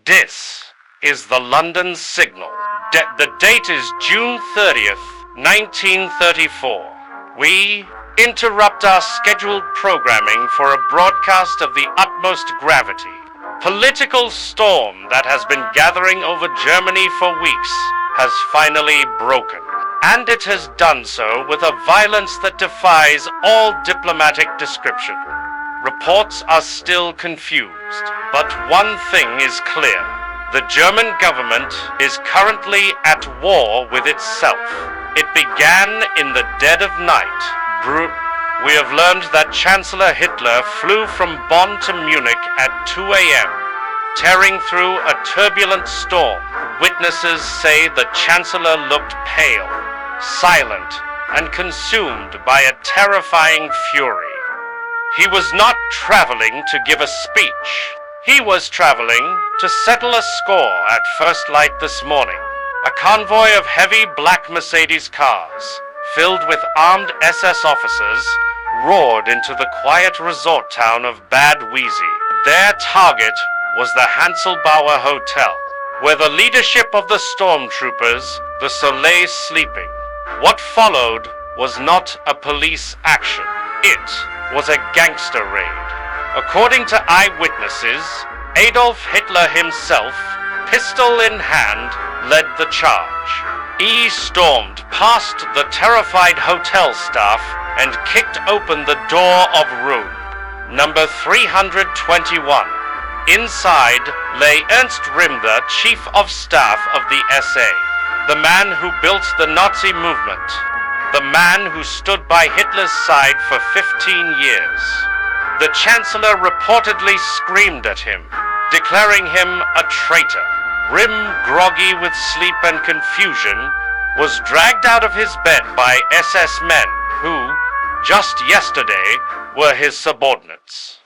This is the London Signal. The date is June 30th, 1934. We interrupt our scheduled programming for a broadcast of the utmost gravity. Political storm that has been gathering over Germany for weeks has finally broken. And it has done so with a violence that defies all diplomatic description. Reports are still confused, but one thing is clear. The German government is currently at war with itself. It began in the dead of night. We have learned that Chancellor Hitler flew from Bonn to Munich at 2 a.m., tearing through a turbulent storm. Witnesses say the Chancellor looked pale, silent, and consumed by a terrifying fury. He was not traveling to give a speech. He was traveling to settle a score at first light this morning. A convoy of heavy black Mercedes cars, filled with armed SS officers, roared into the quiet resort town of Bad Wiessee. Their target was the Hanselbauer Hotel, where the leadership of the Stormtroopers, the Soleil sleeping. What followed was not a police action. It was a gangster raid. According to eyewitnesses, Adolf Hitler himself, pistol in hand, led the charge. He stormed past the terrified hotel staff and kicked open the door of room number 321. Inside lay Ernst Röhm, the chief of staff of the SA, the man who built the Nazi movement, the man who stood by Hitler's side for 15 years. The Chancellor reportedly screamed at him, declaring him a traitor. Röhm, groggy with sleep and confusion, was dragged out of his bed by SS men who, just yesterday, were his subordinates.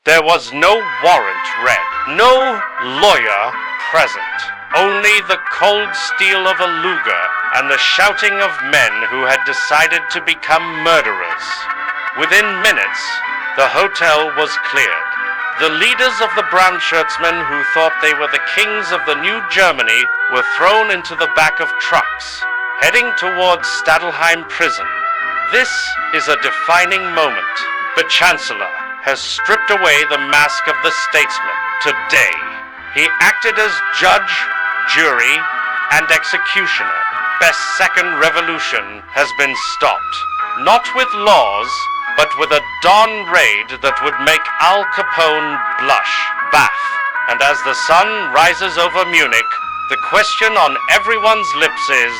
There was no warrant read, no lawyer present, only the cold steel of a Luger and the shouting of men who had decided to become murderers. Within minutes, the hotel was cleared. The leaders of the brown-shirtsmen who thought they were the kings of the new Germany were thrown into the back of trucks, heading towards Stadelheim prison. This is a defining moment. The Chancellor has stripped away the mask of the statesman. Today, he acted as judge, jury, and executioner. Best second revolution has been stopped, not with laws, but with a dawn raid that would make Al Capone blush, bath. And as the sun rises over Munich, the question on everyone's lips is,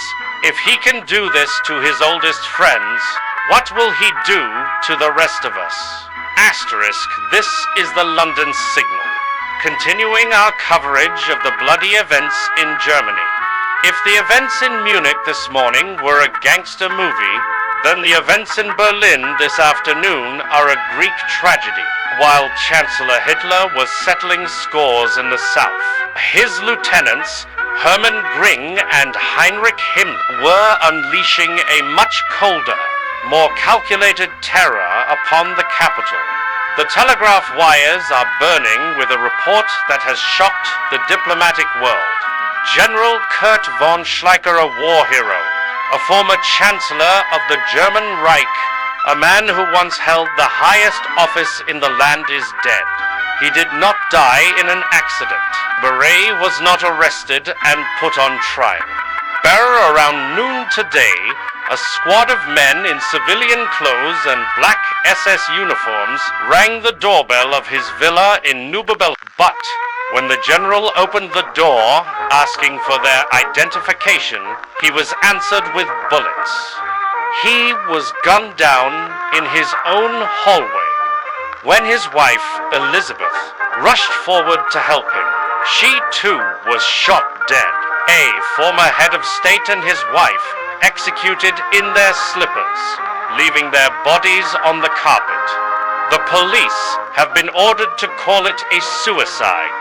if he can do this to his oldest friends, what will he do to the rest of us? Asterisk, this is the London Signal, continuing our coverage of the bloody events in Germany. If the events in Munich this morning were a gangster movie, then the events in Berlin this afternoon are a Greek tragedy. While Chancellor Hitler was settling scores in the south, his lieutenants, Hermann Göring and Heinrich Himmler, were unleashing a much colder, more calculated terror upon the capital. The telegraph wires are burning with a report that has shocked the diplomatic world. General Kurt von Schleicher, a war hero, a former Chancellor of the German Reich, a man who once held the highest office in the land, is dead. He did not die in an accident. Beret was not arrested and put on trial. Around noon today, a squad of men in civilian clothes and black SS uniforms rang the doorbell of his villa in Neubel. But when the general opened the door, asking for their identification, he was answered with bullets. He was gunned down in his own hallway. When his wife, Elizabeth, rushed forward to help him, she too was shot dead. A former head of state and his wife executed in their slippers, leaving their bodies on the carpet. The police have been ordered to call it a suicide,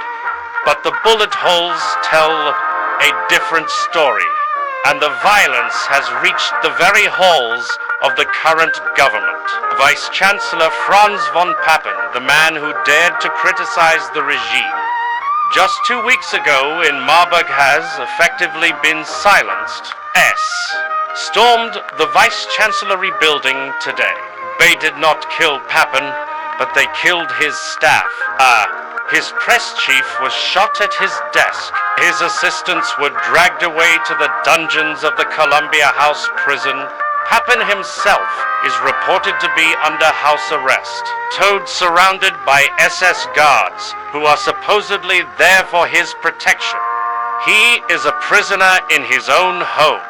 but the bullet holes tell a different story, and the violence has reached the very halls of the current government. Vice-Chancellor Franz von Papen, the man who dared to criticize the regime, Just 2 weeks ago in Marburg has effectively been silenced. S. Stormed the Vice-Chancellery building today. They did not kill Papen, but they killed his staff. His press chief was shot at his desk. His assistants were dragged away to the dungeons of the Columbia House prison. Papen himself is reported to be under house arrest, towed surrounded by SS guards who are supposedly there for his protection. He is a prisoner in his own home,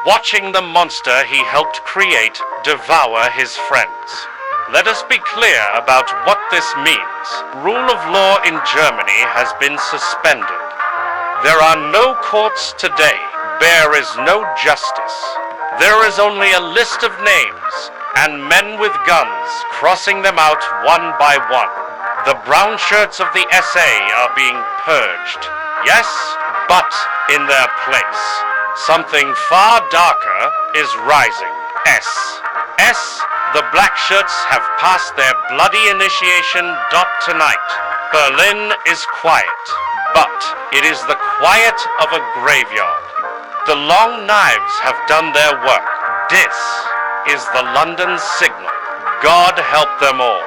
watching the monster he helped create devour his friends. Let us be clear about what this means. Rule of law in Germany has been suspended. There are no courts today. There is no justice. There is only a list of names, and men with guns crossing them out one by one. The brown shirts of the SA are being purged. Yes, but in their place, something far darker is rising. S. The black shirts have passed their bloody initiation tonight. Berlin is quiet, but it is the quiet of a graveyard. The long knives have done their work. This is the London signal. God help them all.